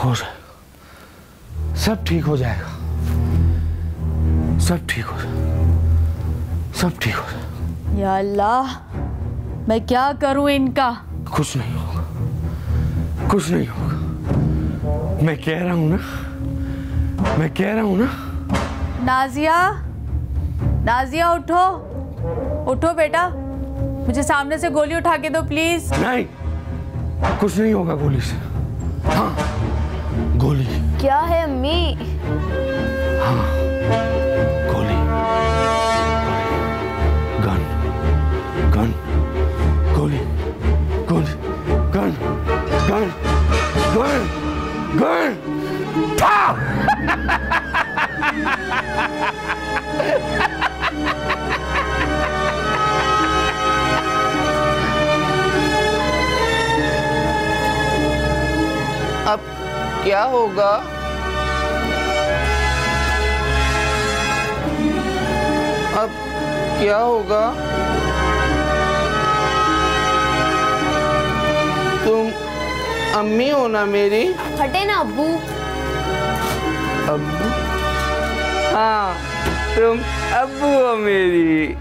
हो जाएगा, सब ठीक हो जाएगा, सब ठीक हो जाएगा, सब ठीक हो जाएगा। या अल्लाह, मैं क्या करूं इनका? कुछ नहीं होगा, कुछ नहीं होगा, मैं कह रहा हूं ना, मैं कह रहा हूं ना। नाजिया, नाजिया उठो, उठो बेटा, मुझे सामने से गोली उठा के दो प्लीज। नहीं, कुछ नहीं होगा गोली से। हाँ, गोली। क्या है अम्मी? हाँ, गोली, गन, गन, गोली, गोली, गन, गन, गन, गन। अब क्या होगा? अब क्या होगा? तुम अम्मी हो ना मेरी? हटे ना अब्बू। अब्बू? हाँ, तुम अब्बू हो मेरी।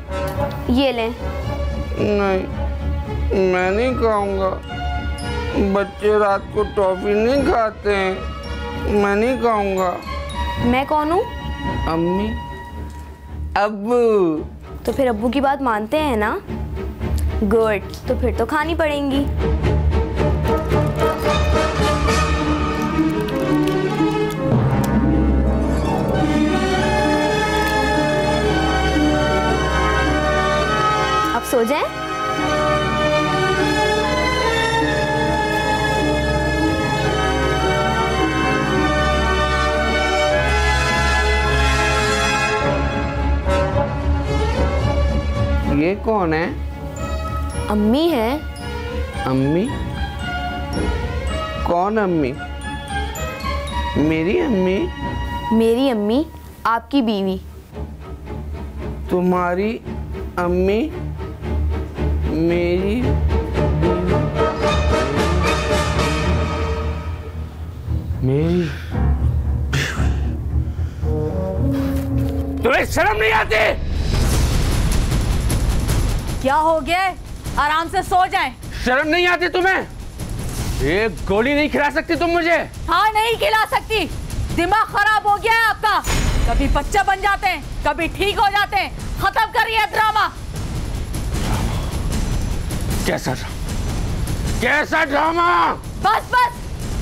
ये ले। नहीं, मैं नहीं खाऊंगा। बच्चे रात को टॉफी नहीं खाते हैं, मैं नहीं खाऊंगा। मैं कौन हूँ? अम्मी, अब्बू। तो फिर अब्बू की बात मानते हैं ना? गुड, तो फिर तो खानी पड़ेंगी। अब सो जाएं? ये कौन है? अम्मी है। अम्मी? कौन अम्मी? मेरी अम्मी? मेरी अम्मी, आपकी बीवी। तुम्हारी अम्मी मेरी? मेरी? तुम्हें शर्म नहीं आती? क्या हो गया? आराम से सो जाएं। शर्म नहीं आती तुम्हें? एक गोली नहीं खिला सकती तुम मुझे? हाँ, नहीं खिला सकती। दिमाग खराब हो गया है आपका। कभी बच्चा बन जाते हैं, कभी ठीक हो जाते हैं। खत्म करिए ड्रामा। कैसा ड्रामा? कैसा ड्रामा? बस बस,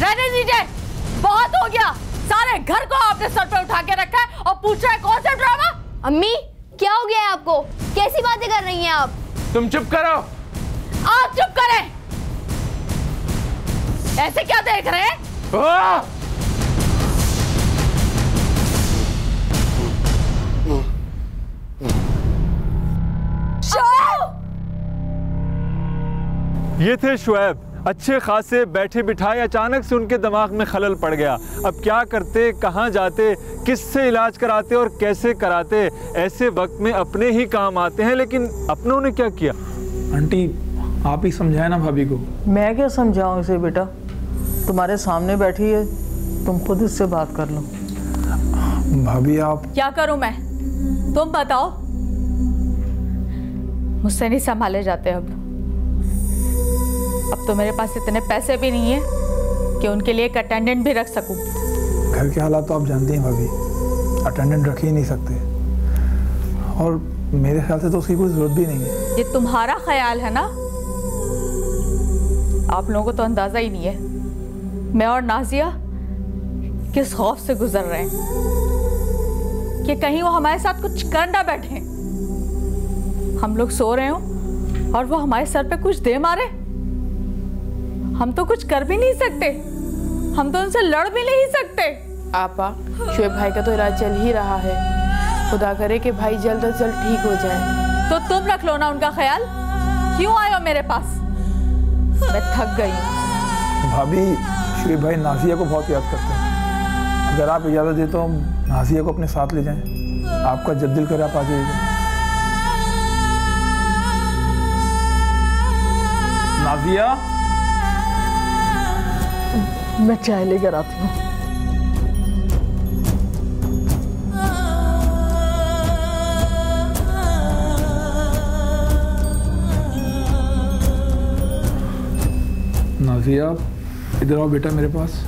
रहने दीजिए, बहुत हो गया। सारे घर को आपने सर पे उठा के रखा है और पूछ रहे हैं कौन सा ड्रामा? अम्मी, क्या हो गया है आपको? कैसी बातें कर रही हैं आप? तुम चुप करो। आप चुप करें। ऐसे क्या देख रहे हैं? ये थे शुएब, अच्छे खासे बैठे बिठाए, अचानक से उनके दिमाग में खलल पड़ गया। अब क्या करते, कहाँ जाते, किससे इलाज कराते और कैसे कराते? ऐसे वक्त में अपने ही काम आते हैं, लेकिन अपनों ने क्या किया? आंटी, आप ही समझाए ना भाभी को। मैं क्या समझाऊं इसे बेटा, तुम्हारे सामने बैठी है, तुम खुद इससे बात कर लो। भाभी आप। क्या करूं मैं? तुम बताओ। मुझसे नहीं संभाले जाते अब तो मेरे पास इतने पैसे भी नहीं है कि उनके लिए एक अटेंडेंट भी रख सकूं। घर के हालात तो आप जानती हैं भाभी, अटेंडेंट रख ही नहीं सकते, और मेरे ख्याल से तो उसकी कोई जरूरत भी नहीं है। ये तुम्हारा ख्याल है ना? आप लोगों को तो अंदाजा ही नहीं है मैं और नाजिया किस खौफ से गुजर रहे हैं कि कहीं वो हमारे साथ कुछ कर ना बैठे। हम लोग सो रहे हो और वो हमारे सर पे कुछ दे मारे। हम तो कुछ कर भी नहीं सकते, हम तो उनसे लड़ भी नहीं सकते। आपा, शुएब भाई का तो इलाज चल ही रहा है, खुदा करे कि भाई जल्द से जल्द ठीक हो जाए। तो तुम रख लो ना उनका ख्याल। क्यों आए हो मेरे पास? मैं थक गई हूँ। भाभी, शुएब भाई नाजिया को बहुत याद करते हैं। अगर आप इजाज़त दें तो हम नाजिया को अपने साथ ले जाएं। आपका जब दिल करे आप आ जाइएगा। नाजिया, मैं चाय लेकर आती हूँ। नाजिया इधर आओ बेटा मेरे पास।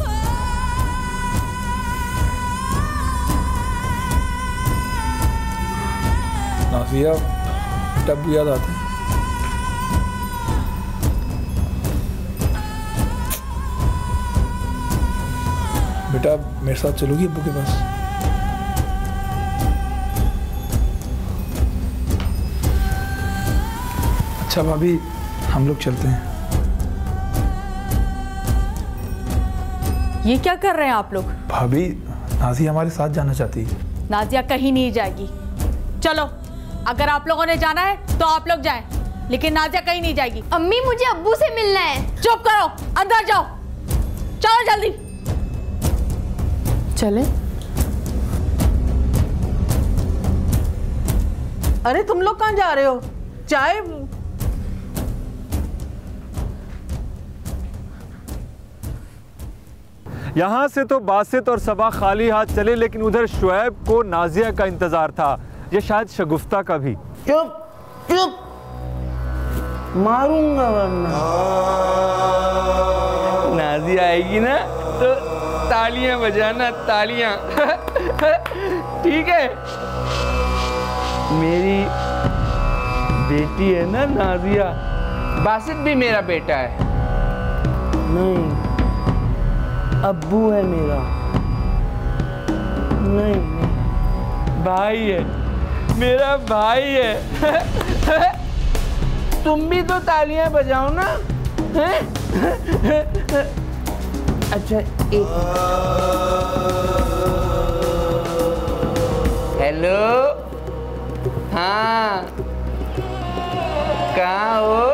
नाजिया टब याद आते हैं। बेटा मेरे साथ चलोगी अब्बू के पास? अच्छा भाभी हम लोग चलते हैं। ये क्या कर रहे हैं आप लोग? भाभी नाजिया हमारे साथ जाना चाहती है। नाजिया कहीं नहीं जाएगी। चलो, अगर आप लोगों ने जाना है तो आप लोग जाएं, लेकिन नाजिया कहीं नहीं जाएगी। अम्मी मुझे अब्बू से मिलना है। चुप करो, अंदर जाओ, चलो जल्दी। चले? अरे तुम लोग कहाँ जा रहे हो? चाय यहाँ से तो बासित और सबा खाली हाथ चले, लेकिन उधर शुएब को नाजिया का इंतजार था, ये शायद शगुफ्ता का भी। चुप चुप, मारूंगा वरना। नाजिया आएगी ना तो तालियां बजाना, तालियां। ठीक है? मेरी बेटी है ना नाजिया, बासित भी मेरा बेटा है। नहीं, अब्बू है मेरा। नहीं, भाई है, मेरा भाई है। तुम भी तो तालियां बजाओ ना, हैं? अच्छा एक हेलो, हाँ कहाँ हो?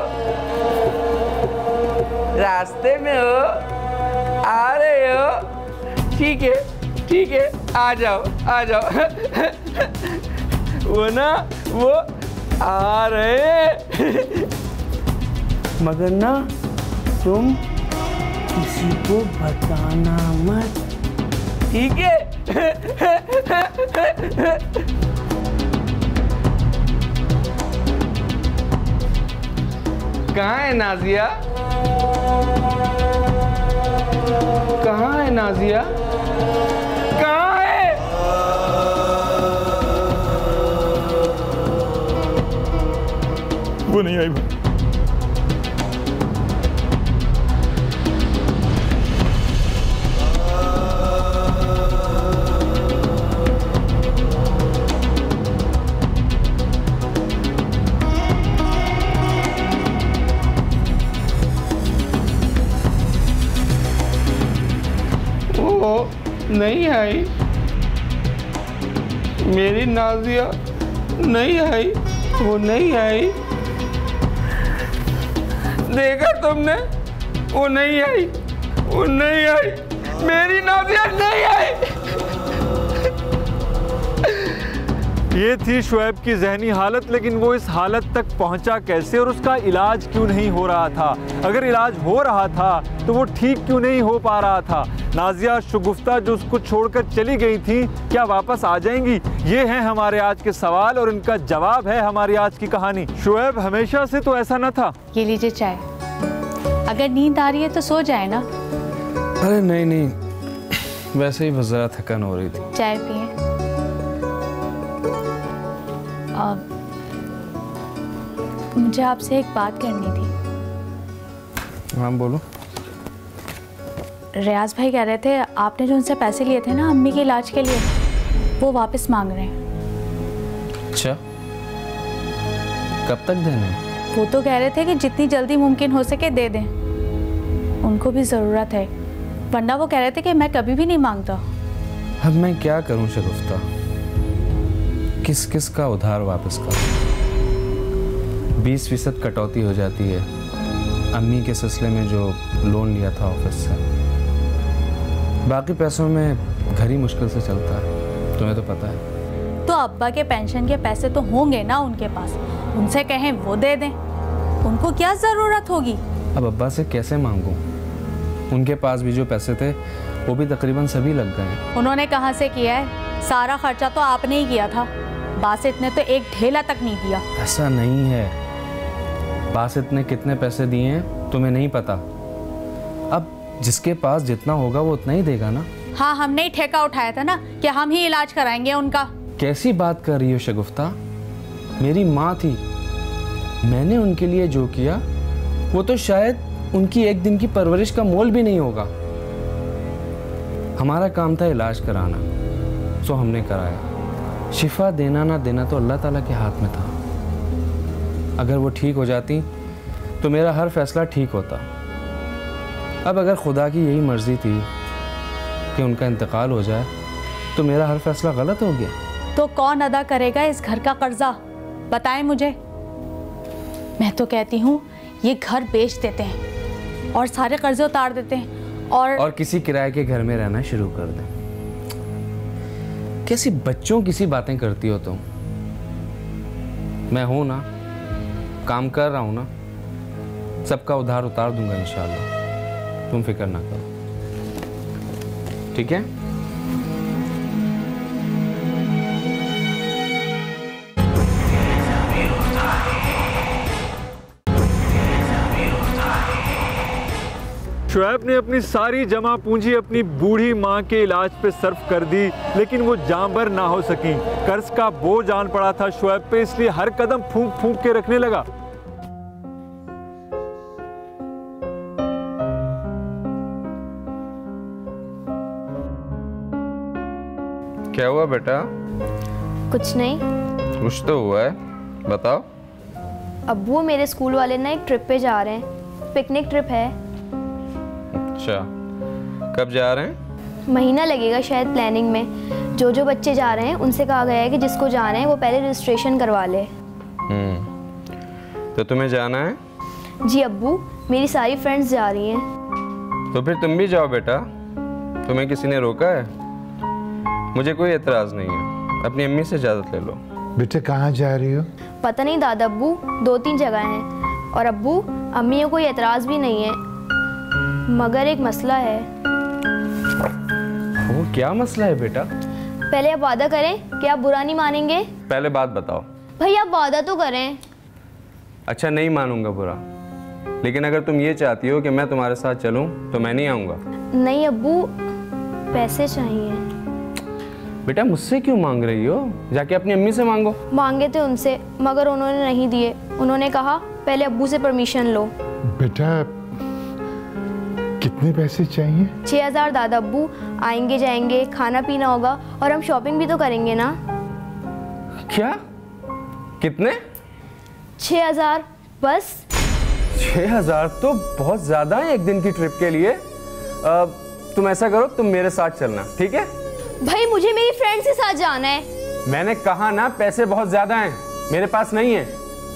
रास्ते में हो? आ रहे हो? ठीक है ठीक है, आ जाओ आ जाओ। वो ना वो आ रहे, मगर ना तुम किसी को बताना मत, ठीक है? कहाँ है नाजिया? कहाँ है नाजिया? कहाँ है? वो नहीं आई भाई। नहीं आई, मेरी नाजिया नहीं आई, वो नहीं आई। देखा तुमने? वो नहीं आई, वो नहीं आई, मेरी नाजिया नहीं आई। ये थी शुएब की जहनी हालत, लेकिन वो इस हालत तक पहुंचा कैसे और उसका इलाज क्यों नहीं हो रहा था? अगर इलाज हो रहा था तो वो ठीक क्यों नहीं हो पा रहा था? नाजिया शगुफ्ता जो उसको छोड़कर चली गई थी, क्या वापस आ जाएंगी? ये हैं हमारे आज के सवाल और इनका जवाब है हमारी आज की कहानी। शुएब हमेशा से तो ऐसा न था। ये लीजिए चाय, अगर नींद आ रही है तो सो जाए ना। अरे नहीं नहीं, वैसे ही बस जरा थकान हो रही थी। चाय पिए। मुझे आपसे एक बात करनी थी। हाँ बोलो। रियाज भाई कह रहे थे आपने जो उनसे पैसे लिए थे ना अम्मी के इलाज के लिए, वो वापस मांग रहे हैं। अच्छा, कब तक देने? वो तो कह रहे थे कि जितनी जल्दी मुमकिन हो सके दे दें, उनको भी ज़रूरत है, वरना वो कह रहे थे कि मैं कभी भी नहीं मांगता। अब मैं क्या करूं शगुफ्ता, किस किस का उधार वापस करूं? 20% कटौती हो जाती है अम्मी के सिलसिले में जो लोन लिया था ऑफिस से। बाकी पैसों में घर ही मुश्किल से चलता है, तुम्हें तो पता है। तो अब्बा के पेंशन के पैसे तो होंगे ना उनके पास, उनसे कहें वो दे दें, उनको क्या ज़रूरत होगी? अब अब्बा से कैसे मांगूं? उनके पास भी जो पैसे थे वो भी तकरीबन सभी लग गए हैं। उन्होंने कहाँ से किया है? सारा खर्चा तो आपने ही किया था। बासित ने तो एक ढेला तक नहीं दिया। ऐसा नहीं है, बासित ने कितने पैसे दिए हैं तुम्हें नहीं पता। अब जिसके पास जितना होगा वो उतना ही देगा ना। हाँ, हमने ही ठेका उठाया था ना कि हम ही इलाज कराएंगे उनका। कैसी बात कर रही हो शगुफ्ता? मेरी माँ थी, मैंने उनके लिए जो किया वो तो शायद उनकी एक दिन की परवरिश का मोल भी नहीं होगा। हमारा काम था इलाज कराना, सो हमने कराया। शिफा देना ना देना तो अल्लाह ताला के हाथ में था। अगर वो ठीक हो जाती तो मेरा हर फैसला ठीक होता। अब अगर खुदा की यही मर्जी थी कि उनका इंतकाल हो जाए तो मेरा हर फैसला गलत हो गया। तो कौन अदा करेगा इस घर का कर्जा? बताएं मुझे। मैं तो कहती हूँ ये घर बेच देते हैं और सारे कर्जे उतार देते हैं और किसी किराए के घर में रहना शुरू कर दें। कैसी बच्चों किसी बातें करती हो तुम? मैं हूं ना, काम कर रहा हूं ना, सबका उधार उतार दूंगा इंशाल्लाह। तुम फिक्र ना करो, ठीक है? शुएब ने अपनी सारी जमा पूंजी अपनी बूढ़ी माँ के इलाज पे सर्फ कर दी, लेकिन वो जांबर ना हो सकी। कर्ज का बोझ आन पड़ा था शुएब पे, इसलिए हर कदम फूंक फूंक के रखने लगा। क्या हुआ बेटा? कुछ नहीं। कुछ तो हुआ है, बताओ। अब्बू, मेरे स्कूल वाले ना एक ट्रिप पे जा रहे हैं, पिकनिक ट्रिप है। अच्छा, कब जा रहे हैं? महीना लगेगा शायद प्लानिंग में। जो जो बच्चे जा रहे हैं उनसे कहा गया है कि जिसको जाना है वो पहले रजिस्ट्रेशन करवा ले। तो तुम्हें जाना है? जी अब्बू, मेरी सारी फ्रेंड्स जा रही हैं। तो फिर तुम भी जाओ बेटा। तुम्हें किसी ने रोका है? मुझे कोई एतराज़ नहीं है, अपनी अम्मी से इजाज़त ले लो। बेटा कहाँ जा रही हो? पता नहीं दादा अब्बू, 2-3 जगह हैं। और अब्बू, अम्मी को कोई एतराज़ भी नहीं है, मगर एक मसला है। वो क्या मसला है बेटा? पहले आप वादा करें कि आप बुरा नहीं मानेंगे। पहले बात बताओ। भाई आप वादा तो करें। अच्छा, नहीं मानूंगा बुरा, लेकिन अगर तुम ये चाहती हो कि मैं तुम्हारे साथ चलूं तो मैं नहीं आऊँगा। नहीं अब्बू, पैसे चाहिए। बेटा मुझसे क्यों मांग रही हो? जाके अपनी अम्मी से मांगो। मांगे थे उनसे, मगर उन्होंने नहीं दिए। उन्होंने कहा पहले अब्बू से परमिशन लो। बेटा कितने पैसे चाहिए? 6000 दादा अब्बू। आएंगे जाएंगे, खाना पीना होगा और हम शॉपिंग भी तो करेंगे ना। क्या? कितने? 6000 बस। 6000 तो बहुत ज्यादा है एक दिन की ट्रिप के लिए। तुम ऐसा करो, तुम मेरे साथ चलना, ठीक है? भाई मुझे मेरी फ्रेंड्स के साथ जाना है। मैंने कहा ना, पैसे बहुत ज्यादा हैं, मेरे पास नहीं है।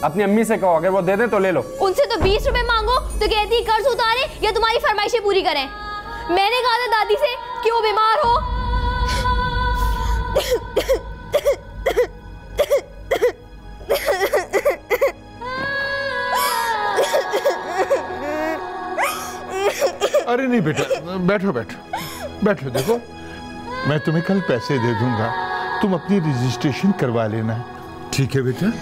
अपनी अम्मी से कहो, अगर वो दे दे तो ले लो। उनसे तो 20 रुपए मांगो तो कहती कर्ज उतारे या तुम्हारी फरमाइशें पूरी करें। मैंने कहा था दादी से कि वो बीमार हो। अरे नहीं बेटा, बैठो बैठो बैठो। देखो मैं तुम्हें कल पैसे दे दूंगा, तुम अपनी रजिस्ट्रेशन करवा लेना, ठीक है बेटा?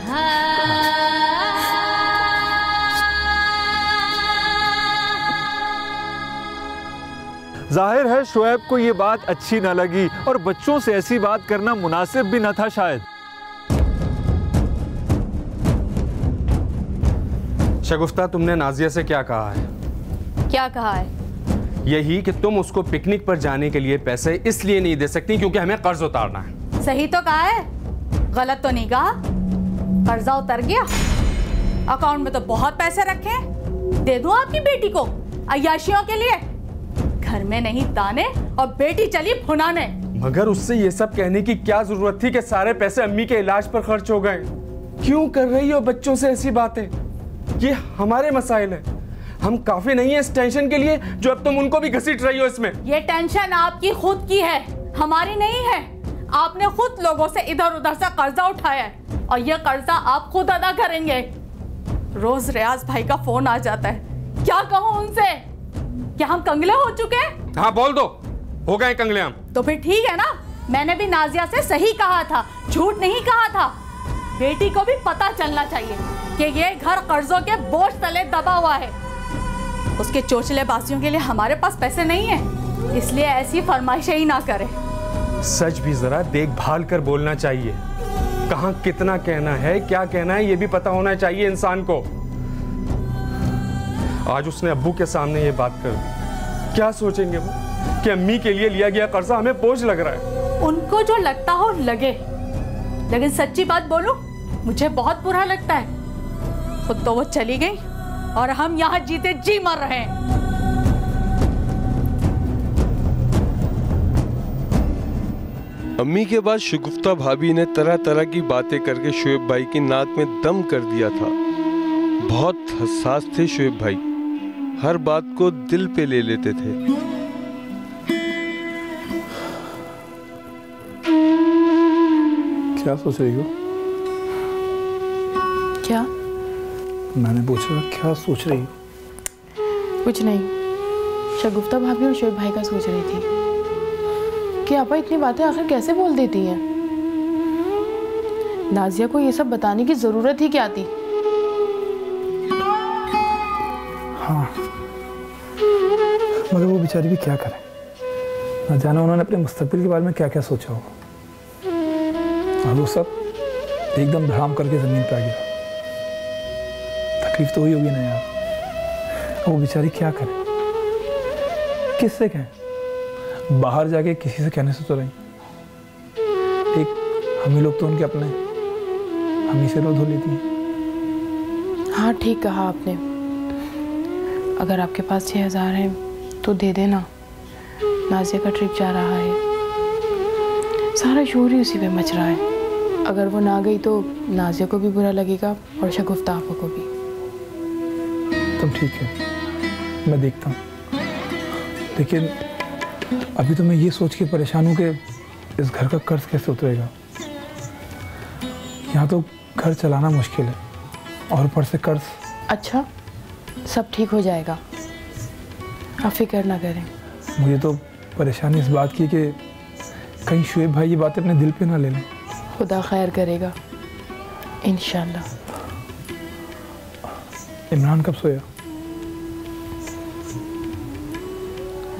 जाहिर है शुएब को ये बात अच्छी न लगी और बच्चों से ऐसी बात करना मुनासिब भी न था शायद। शगुफ्ता, तुमने नाजिया से क्या कहा है? क्या कहा है? यही कि तुम उसको पिकनिक पर जाने के लिए पैसे इसलिए नहीं दे सकती क्योंकि हमें कर्ज उतारना है। सही तो कहा है, गलत तो नहीं कहा। कर्जा उतर गया, अकाउंट में तो बहुत पैसे रखे हैं, दे दूं आपकी बेटी को अय्याशियों के लिए? घर में नहीं दाने और बेटी चली भुनाने। मगर उससे ये सब कहने की क्या जरूरत थी कि सारे पैसे अम्मी के इलाज पर खर्च हो गए? क्यों कर रही हो बच्चों से ऐसी बातें? ये हमारे मसाइल है, हम काफी नहीं है इस टेंशन के लिए जो अब तुम उनको भी घसीट रही हो इसमें। ये टेंशन आपकी खुद की है, हमारी नहीं है। आपने खुद लोगों से इधर उधर से कर्जा उठाया है और ये कर्जा आप खुद अदा करेंगे। रोज रियाज भाई का फोन आ जाता है, क्या कहूं उनसे? क्या हम कंगले हो चुके हैं? हाँ बोल दो, हो गए कंगले हम। तो फिर ठीक है ना, मैंने भी नाजिया से सही कहा था, झूठ नहीं कहा था। बेटी को भी पता चलना चाहिए कि ये घर कर्जों के बोझ तले दबा हुआ है। उसके चोचले बासियों के लिए हमारे पास पैसे नहीं है, इसलिए ऐसी फरमाइशें ही ना करे। सच भी जरा देखभाल कर बोलना चाहिए। कहाँ कितना कहना है, क्या कहना है, ये भी पता होना चाहिए इंसान को। आज उसने अब्बू के सामने ये बात कर दी, क्या सोचेंगे वो कि अम्मी के लिए लिया गया कर्जा हमें बोझ लग रहा है। उनको जो लगता हो लगे, लेकिन सच्ची बात बोलूं, मुझे बहुत बुरा लगता है। खुद तो वो चली गई और हम यहाँ जीते जी मर रहे हैं। अम्मी के बाद शगुफ्ता भाभी ने तरह तरह की बातें करके शुएब भाई की नाक में दम कर दिया था। बहुत हसास थे शुएब भाई, हर बात को दिल पे ले लेते थे। क्या सोच रही हो? क्या? मैंने पूछा क्या सोच रही हो? कुछ नहीं, शगुफ्ता भाभी और शुएब भाई का सोच रही थी कि आपा इतनी बातें आखिर कैसे बोल देती हैं। नाजिया को ये सब बताने की जरूरत ही क्या थी? हाँ, मगर वो बेचारी भी क्या करे, ना जाने उन्होंने अपने मुस्तकबिल के बारे में क्या क्या सोचा होगा। और वो सब एकदम धड़ाम करके जमीन पे आ गया। तकलीफ तो हुई होगी ना यार। वो बेचारी क्या करे, किससे कहें? बाहर जाके किसी से कहने से तो नहीं, एक हम ही लोग तो उनके अपने, हम ही से रो धो लेती हैं। हाँ ठीक कहा आपने, अगर आपके पास 6,000 हैं तो दे देना। नाजिया का ट्रिप जा रहा है, सारा शोर ही उसी पे मच रहा है। अगर वो ना गई तो नाजिया को भी बुरा लगेगा और शगुफ्ता आपा को भी। तुम ठीक है, मैं देखता हूँ। लेकिन अभी तो मैं ये सोच के परेशान हूँ कि इस घर का कर्ज कैसे उतरेगा। यहाँ तो घर चलाना मुश्किल है और ऊपर से कर्ज। अच्छा, सब ठीक हो जाएगा, आप फिक्र ना करें। मुझे तो परेशानी इस बात की कि कहीं शुएब भाई ये बातें अपने दिल पे ना ले लें। खुदा खैर करेगा इंशाल्लाह। इमरान कब सोया?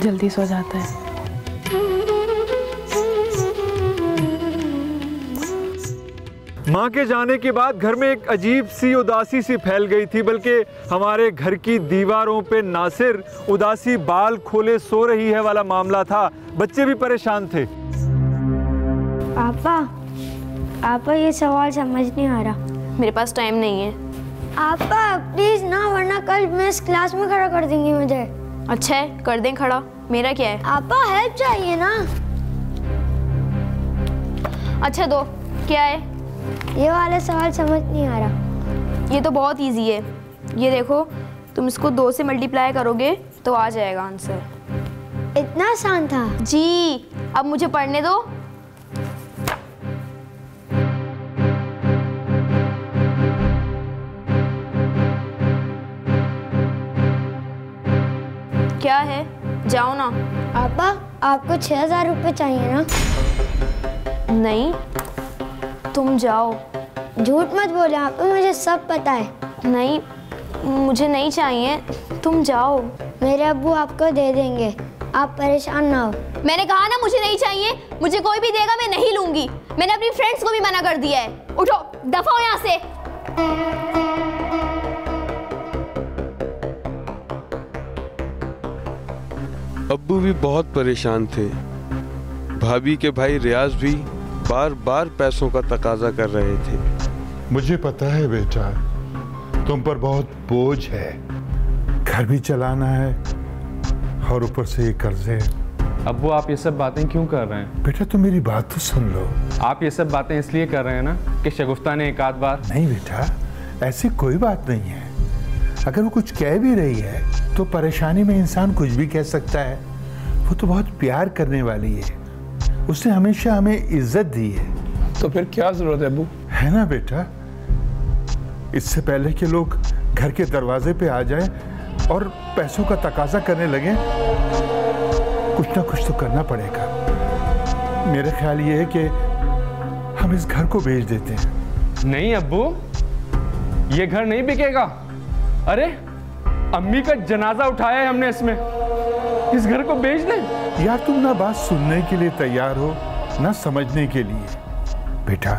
जल्दी सो जाता है। माँ के जाने के बाद घर में एक अजीब सी उदासी सी फैल गई थी, बल्कि हमारे घर की दीवारों पे नासिर उदासी बाल खोले सो रही है वाला मामला था। बच्चे भी परेशान थे। आपा ये सवाल समझ नहीं आ रहा। मेरे पास टाइम नहीं है। आपा प्लीज ना, वरना कल मिस क्लास में खड़ा कर देंगी मुझे। अच्छा है, कर दें खड़ा, मेरा क्या है। आपा हेल्प चाहिए ना। अच्छा दो, क्या है? ये वाला सवाल समझ नहीं आ रहा। ये तो बहुत इजी है, ये देखो, तुम इसको 2 से मल्टीप्लाई करोगे तो आ जाएगा आंसर। इतना आसान था जी। अब मुझे पढ़ने दो। क्या है, जाओ ना। आपा आपको 6,000 रुपये चाहिए ना? नहीं, तुम जाओ। झूठ मत बोले आपा, मुझे सब पता है। नहीं, मुझे नहीं चाहिए, तुम जाओ। मेरे अब्बू आपको दे देंगे, आप परेशान ना हो। मैंने कहा ना मुझे नहीं चाहिए, मुझे कोई भी देगा मैं नहीं लूंगी। मैंने अपनी फ्रेंड्स को भी मना कर दिया है। उठो, दफा हो यहाँ से। अब्बू भी बहुत परेशान थे। भाभी के भाई रियाज भी बार बार पैसों का तकाजा कर रहे थे। मुझे पता है बेटा, तुम पर बहुत बोझ है, घर भी चलाना है और ऊपर से ये कर्जे। अब्बू आप ये सब बातें क्यों कर रहे हैं? बेटा तुम मेरी बात तो सुन लो। आप ये सब बातें इसलिए कर रहे हैं ना कि शगुफ्ता ने एक आध बार। नहीं बेटा, ऐसी कोई बात नहीं है। अगर वो कुछ कह भी रही है तो परेशानी में इंसान कुछ भी कह सकता है। वो तो बहुत प्यार करने वाली है, उसने हमेशा हमें इज्जत दी है। तो फिर क्या जरूरत है अब्बू? है ना बेटा, इससे पहले कि लोग घर के दरवाजे पे आ जाए, और पैसों का तकाजा करने लगे, कुछ ना कुछ तो करना पड़ेगा। मेरा ख्याल ये है कि हम इस घर को बेच देते हैं। नहीं अब्बू, ये घर नहीं बिकेगा। अरे अम्मी का जनाजा उठाया है हमने इसमें, इस घर को बेच दें? यार तुम ना बात सुनने के लिए तैयार हो ना समझने के लिए। बेटा,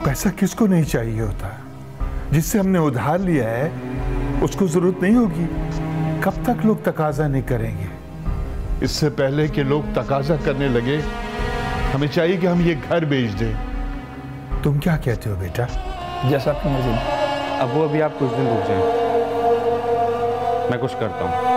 पैसा किसको नहीं चाहिए होता? जिससे हमने उधार लिया है उसको जरूरत नहीं होगी। कब तक लोग तकाजा नहीं करेंगे? इससे पहले कि लोग तकाजा करने लगे, हमें चाहिए कि हम ये घर बेच दें। तुम क्या कहते हो बेटा? जैसा आपकी मर्जी। अब्बू अभी आप कुछ दिन रुक जाएं, मैं कुछ करता हूँ।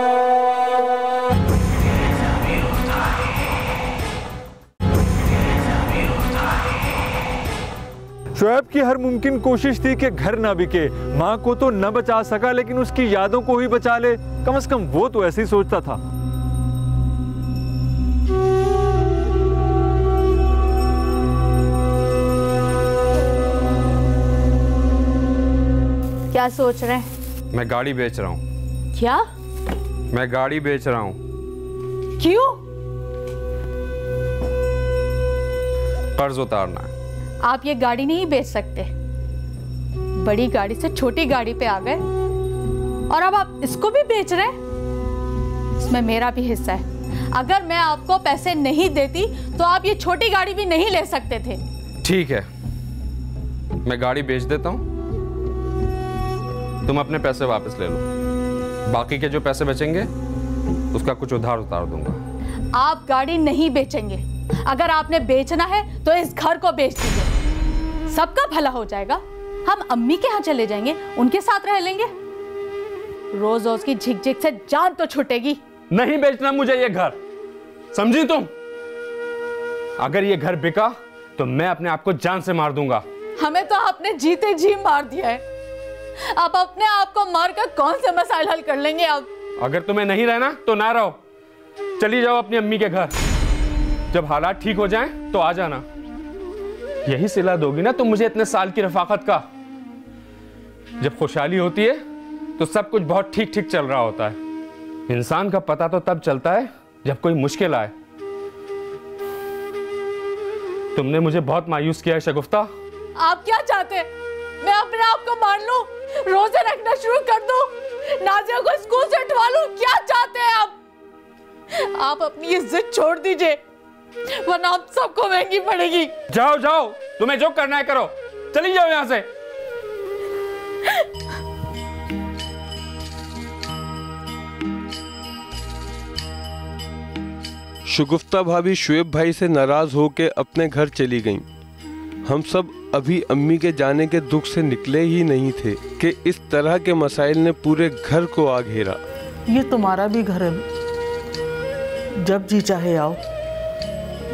शुएब की हर मुमकिन कोशिश थी कि घर ना बिके। माँ को तो न बचा सका, लेकिन उसकी यादों को ही बचा ले, कम से कम वो तो ऐसे ही सोचता था। क्या सोच रहे हैं? मैं गाड़ी बेच रहा हूँ। क्या? मैं गाड़ी बेच रहा हूँ। क्यों? कर्ज उतारना है। आप ये गाड़ी नहीं बेच सकते। बड़ी गाड़ी से छोटी गाड़ी पे आ गए और अब आप इसको भी बेच रहे हैं। इसमें मेरा भी हिस्सा है। अगर मैं आपको पैसे नहीं देती तो आप ये छोटी गाड़ी भी नहीं ले सकते थे। ठीक है, मैं गाड़ी बेच देता हूँ, तुम अपने पैसे वापस ले लो। बाकी के जो पैसे बचेंगे उसका कुछ उधार उतार दूंगा। आप गाड़ी नहीं बेचेंगे। अगर आपने बेचना है तो इस घर को बेच दीजिए, सबका भला हो जाएगा। हम अम्मी के यहाँ चले जाएंगे, उनके साथ रह लेंगे। रोज रोज की झिकझिक से जान तो छूटेगी। नहीं बेचना मुझे ये घर, समझी तुम? अगर ये घर बिका तो मैं अपने आप को जान से मार दूंगा। हमें तो आपने जीते जी मार दिया है। आप अपने आप को मारकर कौन से मसाइल हल कर लेंगे? अब अगर तुम्हें नहीं रहना तो ना रहो, चली जाओ अपनी अम्मी के घर। जब हालात ठीक हो जाएं तो आ जाना। यही सिला दोगी ना तुम मुझे इतने साल की रफाकत का। जब खुशहाली होती है तो सब कुछ बहुत ठीक ठीक चल रहा होता है। इंसान का पता तो तब चलता है जब कोई मुश्किल आए। तुमने मुझे बहुत मायूस किया है शगुफ्ता। आप क्या चाहते हैं? मैं अपने आप को मार लूं, रोजे रखना शुरू कर दूं, नाजिया को स्कूल से हटवा लूं? क्या चाहते हैं आप? आप अपनी ये जिद छोड़ दीजिए, वरना आप सबको महंगी पड़ेगी। जाओ जाओ, तुम्हें जो करना है करो, चली जाओ यहां से। शगुफ्ता भाभी शुएब भाई से नाराज होकर अपने घर चली गईं। हम सब अभी अम्मी के जाने के दुख से निकले ही नहीं थे कि इस तरह के मसाइल ने पूरे घर को आ घेरा। ये तुम्हारा भी घर है, जब जी चाहे आओ,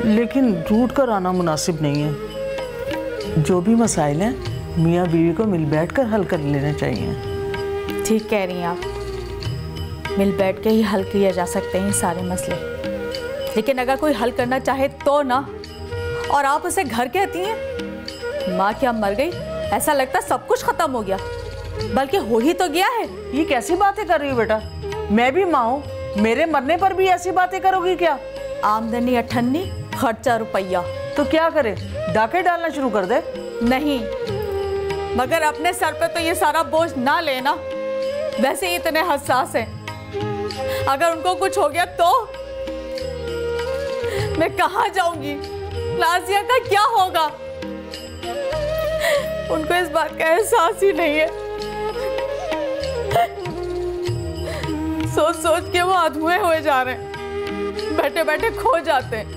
लेकिन रूठ कर आना मुनासिब नहीं है। जो भी मसाइल हैं मियाँ बीवी को मिल बैठ कर हल कर लेने चाहिए। ठीक कह रही हैं आप, मिल बैठ के ही हल किए जा सकते हैं सारे मसले। लेकिन अगर कोई हल करना चाहे तो ना, और आप उसे घर कहती हैं। माँ क्या मर गई? ऐसा लगता सब कुछ खत्म हो गया, बल्कि हो ही तो गया है। ये कैसी बातें कर रही हो बेटा? मैं भी माँ हूँ, मेरे मरने पर भी ऐसी बातें करोगी क्या? आमदनी 98, खर्चा रुपया। तो क्या करे, डाके डालना शुरू कर दे? नहीं, मगर अपने सर पे तो ये सारा बोझ ना लेना। वैसे ही इतने हसास हैं, अगर उनको कुछ हो गया तो मैं कहाँ जाऊंगी? नाजिया का क्या होगा? उनको इस बात का एहसास ही नहीं है। सोच सोच के वो अधूरे हुए जा रहे हैं, बैठे बैठे खो जाते हैं,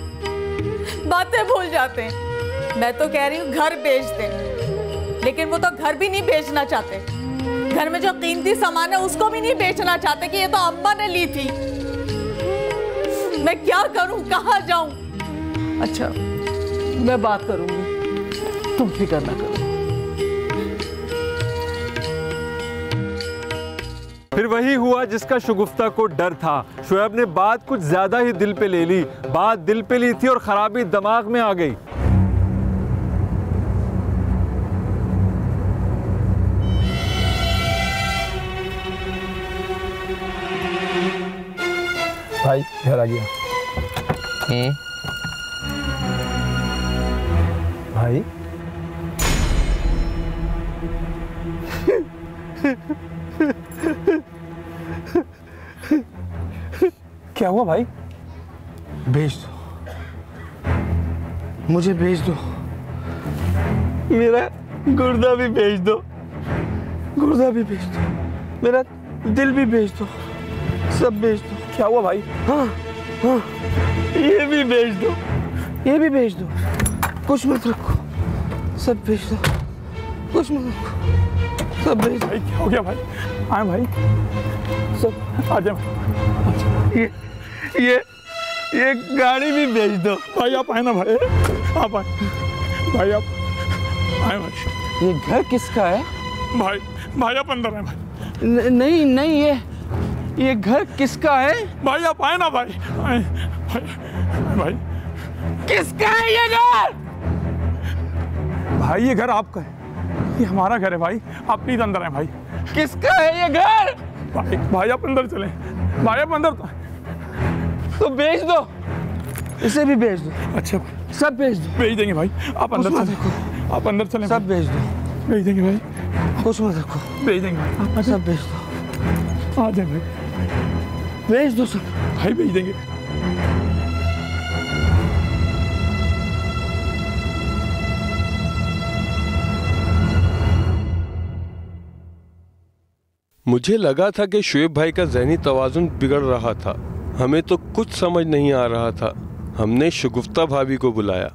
बातें भूल जाते हैं। मैं तो कह रही हूँ घर बेच दें, लेकिन वो तो घर भी नहीं बेचना चाहते। घर में जो कीमती सामान है उसको भी नहीं बेचना चाहते कि ये तो अम्मा ने ली थी। मैं क्या करूं, कहाँ जाऊं? अच्छा, मैं बात करूंगी, तुम फिक्र ना करो। फिर वही हुआ जिसका शगुफ्ता को डर था। शुएब ने बात कुछ ज्यादा ही दिल पे ले ली। बात दिल पे ली थी और खराबी दिमाग में आ गई। भाई घर आ गया। भाई क्या हुआ भाई? भेज दो, मुझे भेज दो, मेरा गुर्दा भी भेज दो, गुर्दा भी भेज दो, मेरा दिल भी भेज दो, सब भेज दो। क्या हुआ भाई? हाँ हाँ, ये भी भेज दो, ये भी भेज दो, कुछ मत रखो, सब भेज दो, कुछ मत रखो, सब भेज दो। भाई क्या हो गया भाई? आए भाई, सब आ जाए। ये गाड़ी भी भेज दो। भाई आप आए ना भाई, आप आए भाई, आप आए भाई। ये घर किसका है? भाई आप अंदर आए भाई। नहीं नहीं, ये घर किसका है? भाई आप आए ना भाई, आए भाई। किसका है ये घर? भाई ये घर आपका है, ये हमारा घर है भाई, आप प्लीज अंदर आए भाई। किसका है ये घर? भाई आप अंदर चले, भाई आप अंदर तो भेज दो, इसे भी भेज दो। अच्छा सब भेज दो। भेज देंगे भाई, आप अंदर चले, आप अंदर चले, सब भेज दो। भेज देंगे भाई, कुछ मत रखो, भेज देंगे भाई, सब भेज दो। आ जाए भाई, भेज दो सब भाई, भेज देंगे। मुझे लगा था कि शुएब भाई का ज़हनी तवाज़ुन बिगड़ रहा था। हमें तो कुछ समझ नहीं आ रहा था। हमने शगुफ्ता भाभी को बुलाया।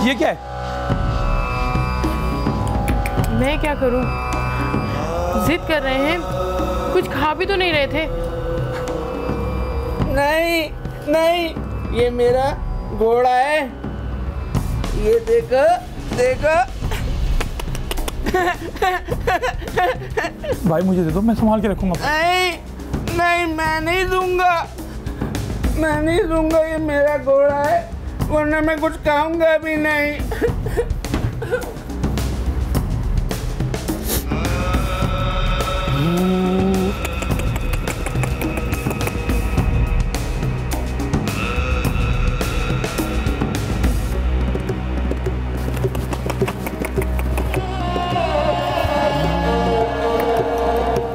ये क्या है? मैं क्या करूं? जिद कर रहे हैं, कुछ खा भी तो नहीं रहे थे। नहीं नहीं, ये मेरा घोड़ा है, ये देखो देखो। भाई मुझे दे दो, मैं संभाल के रखूंगा। नहीं नहीं, मैं नहीं दूंगा, मैं नहीं दूंगा, ये मेरा घोड़ा है, वरना मैं कुछ खाऊंगा भी नहीं।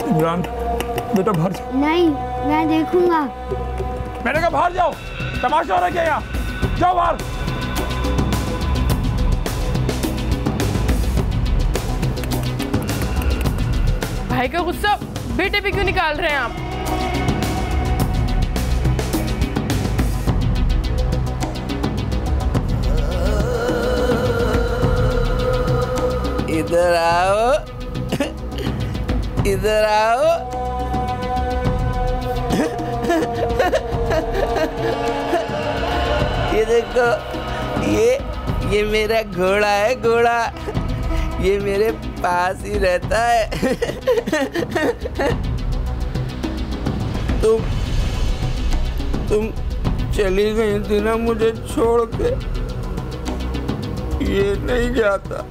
इमरान बेटा बाहर जाओ। नहीं, मैं देखूंगा। मैंने कहा बाहर जाओ, तमाशा हो रहा है क्या यहाँ? जाओ बाहर। भाई का गुस्सा बेटे पे क्यों निकाल रहे हैं आप? इधर आओ, इधर आओ। ये देखो, ये मेरा घोड़ा है, घोड़ा, ये मेरे पास ही रहता है। तुम चली गई थी ना मुझे छोड़ के, ये नहीं जाता,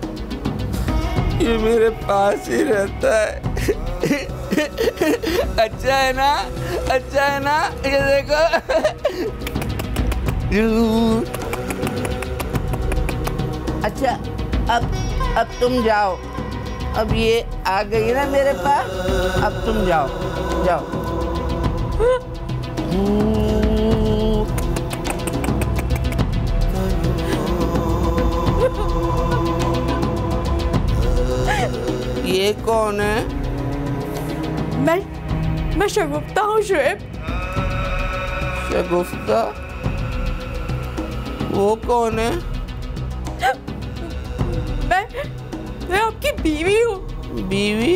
ये मेरे पास ही रहता है। अच्छा है ना, अच्छा है ना, ये देखो। अच्छा, अब तुम जाओ, अब ये आ गई ना मेरे पास, अब तुम जाओ, जाओ। ये कौन है? मैं शगुफ्ता हूँ शुएब। शगुफ्ता? वो कौन है? मैं आपकी बीवी हूँ। बीवी?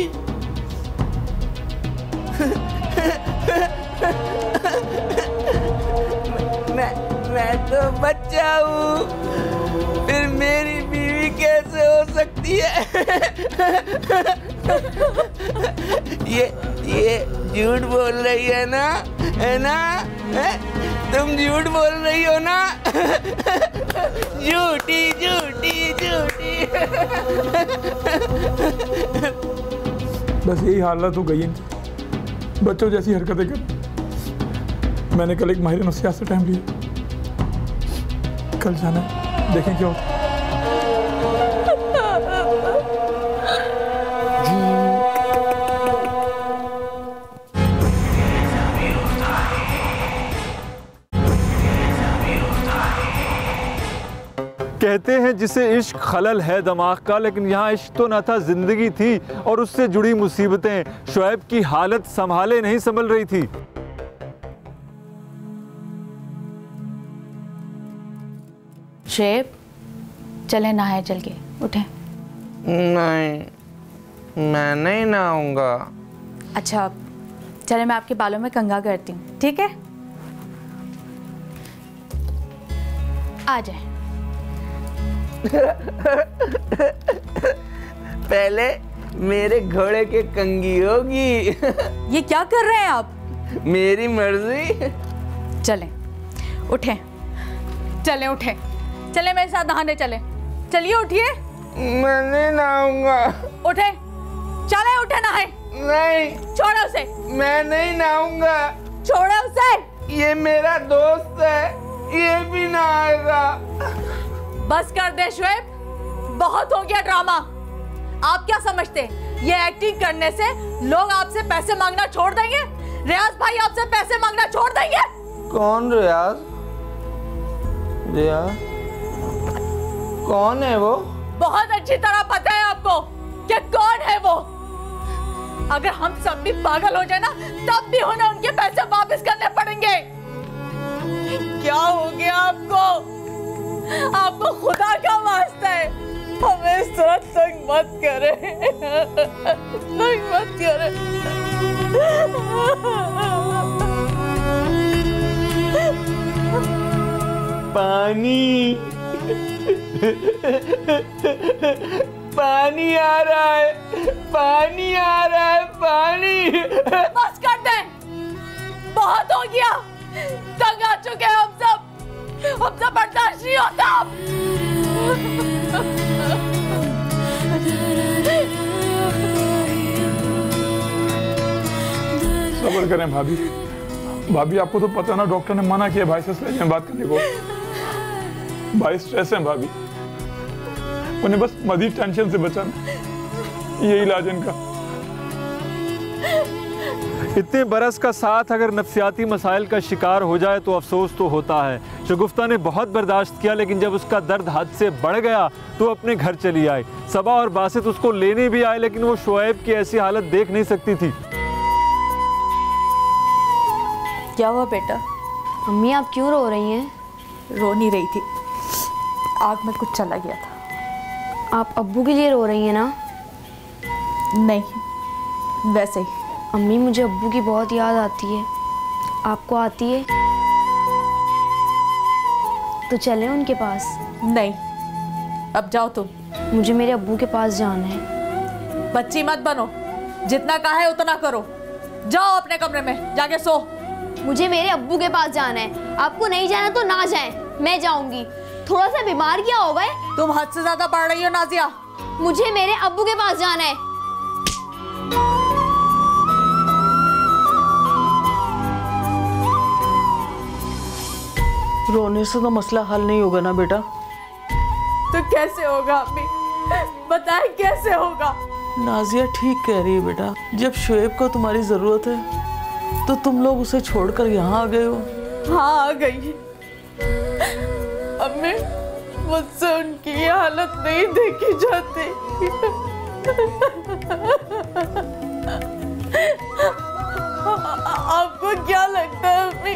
मैं तो बच्चा हूँ, फिर मेरी बीवी कैसे हो सकती है? ये झूठ बोल रही है ना? है? तुम झूठ बोल रही हो ना? झूठी झूठी झूठी। बस यही हालत हो गई इनकी, बच्चों जैसी हरकतें कर। मैंने कल एक माहिर नफ्सियात से टाइम लिया, कल जाना है, देखें क्या होता है। कहते हैं जिसे इश्क खलल है दिमाग का, लेकिन यहाँ इश्क तो ना था, जिंदगी थी और उससे जुड़ी मुसीबतें। शुएब की हालत संभाले नहीं संभल रही थी। शुएब चले नहाए, चल के उठे। नहीं, मैं नहीं नहाऊंगा। अच्छा चले, मैं आपके बालों में कंघा करती हूँ, ठीक है? आ जाए। पहले मेरे घोड़े के कंघी होगी। ये क्या कर रहे हैं आप? मेरी मर्जी। चलें, उठें, चलें, उठें, चलें मेरे साथ नहाने चलें। चलिए उठिए। मैं नहीं नहाऊंगा। उठे, चले, उठे, नहाए। नहीं, छोड़ो उसे। मैं नहीं नहाऊंगा। छोड़ो उसे। ये मेरा दोस्त है, ये भी नहाएगा। बस कर दे शुएब, बहुत हो गया ड्रामा। आप क्या समझते हैं ये एक्टिंग करने से लोग आपसे पैसे मांगना छोड़ देंगे? रियाज भाई आपसे पैसे मांगना छोड़ देंगे? कौन रियाज? रियाज कौन है वो? बहुत अच्छी तरह पता है आपको कि कौन है वो। अगर हम सब भी पागल हो जाए ना, तब भी उन्हें उनके पैसे वापस करने पड़ेंगे। क्या हो गया आपको? आपको खुदा का वास्ता है, हमें इस तरह तंग मत करे, तंग मत करे। पानी पानी आ रहा है, पानी आ रहा है, पानी। बस कर दे, बहुत हो गया, तंग आ चुके हैं हम सब बर्दाश्त नहीं होता। सब्र करें भाभी। भाभी आपको तो पता ना, डॉक्टर ने मना किया भाई से स्ट्रेस में बात करने को। भाई स्ट्रेस है भाभी, उन्हें बस मजीद टेंशन से बचाना, ये इलाज इनका। इतने बरस का साथ अगर नफ्सियाती मसाइल का शिकार हो जाए तो अफसोस तो होता है। शगुफ्ता ने बहुत बर्दाश्त किया, लेकिन जब उसका दर्द हद से बढ़ गया तो अपने घर चली आई। सबा और बासित उसको लेने भी आए, लेकिन वो शुएब की ऐसी हालत देख नहीं सकती थी। क्या हुआ बेटा? अम्मी आप क्यों रो रही हैं? रो नहीं रही थी, आग में कुछ चला गया था। आप अब्बू के लिए रो रही हैं ना? नहीं, वैसे ही। अम्मी मुझे अब्बू की बहुत याद आती है, आपको आती है? तो चलें उनके पास। नहीं, अब जाओ तुम। मुझे मेरे अब्बू के पास जाना है। बच्ची मत बनो, जितना कहा है उतना करो। जाओ अपने कमरे में जाके सो। मुझे मेरे अब्बू के पास जाना है, आपको नहीं जाना तो ना जाएं, मैं जाऊंगी। थोड़ा सा बीमार क्या हो गए? तुम हद से ज्यादा पढ़ रही हो नाजिया। मुझे मेरे अब्बू के पास जाना है। रोने से तो मसला हल नहीं होगा ना बेटा। तो कैसे होगा अम्मी, बताएं कैसे होगा? नाजिया ठीक कह रही है बेटा, जब शुएब को तुम्हारी जरूरत है तो तुम लोग उसे छोड़कर यहाँ आ गए हो। हाँ आ गई। अम्मी मुझसे उनकी ये हालत नहीं देखी जाती। आपको क्या लगता है अम्मी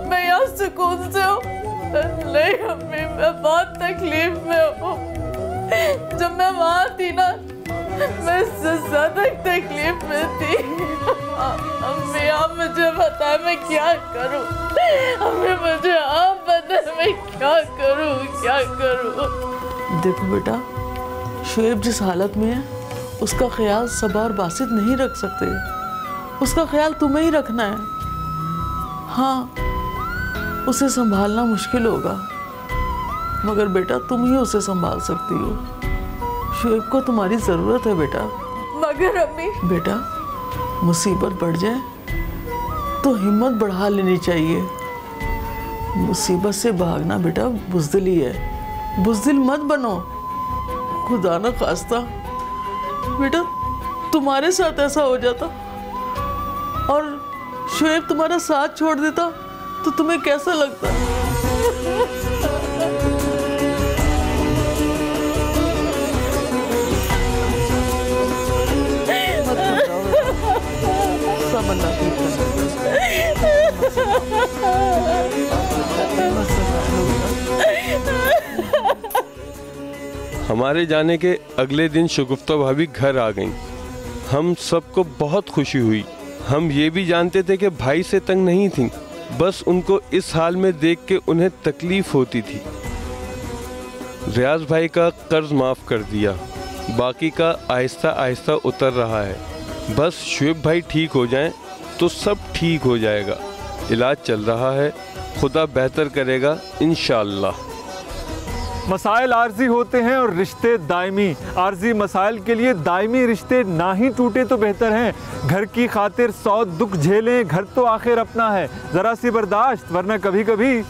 मैं यहाँ सुकून से हूँ? नहीं अम्मी, मैं बहुत तकलीफ में हूँ। जब मैं वहाँ थी ना, मैं इससे ज्यादा तकलीफ में थी। अम्मी आप मुझे बताएं मैं क्या करूँ? अम्मी मुझे आप बताएं मैं क्या करूँ, क्या करूँ? देखो बेटा, शुएब जिस हालत में है उसका ख्याल सबा और बासित नहीं रख सकते। उसका ख्याल तुम्हें ही रखना है। हाँ, उसे संभालना मुश्किल होगा, मगर बेटा तुम ही उसे संभाल सकती हो। शुएब को तुम्हारी ज़रूरत है बेटा। मगर अम्मी, बेटा मुसीबत बढ़ जाए तो हिम्मत बढ़ा लेनी चाहिए। मुसीबत से भागना बेटा बुज़दिली है, बुज़दिल मत बनो। खुदा न खास्ता बेटा तुम्हारे साथ ऐसा हो जाता और शुएब तुम्हारा साथ छोड़ देता तो तुम्हें कैसा लगता? मत घबराओ बेटा, सब अल्लाह ठीक हमारे जाने के अगले दिन शगुफ्ता भाभी घर आ गईं। हम सबको बहुत खुशी हुई। हम ये भी जानते थे कि भाई से तंग नहीं थीं, बस उनको इस हाल में देख के उन्हें तकलीफ होती थी। रियाज भाई का कर्ज माफ़ कर दिया, बाकी का आहिस्ता आहिस्ता उतर रहा है। बस शुएब भाई ठीक हो जाएं तो सब ठीक हो जाएगा। इलाज चल रहा है, खुदा बेहतर करेगा इंशाअल्लाह। मसाइल आर्जी होते हैं और रिश्ते दायमी। आर्जी मसाइल के लिए दायमी रिश्ते ना ही टूटे तो बेहतर हैं। घर की खातिर 100 दुख झेलें, घर तो आखिर अपना है, ज़रा सी बर्दाश्त, वरना कभी कभी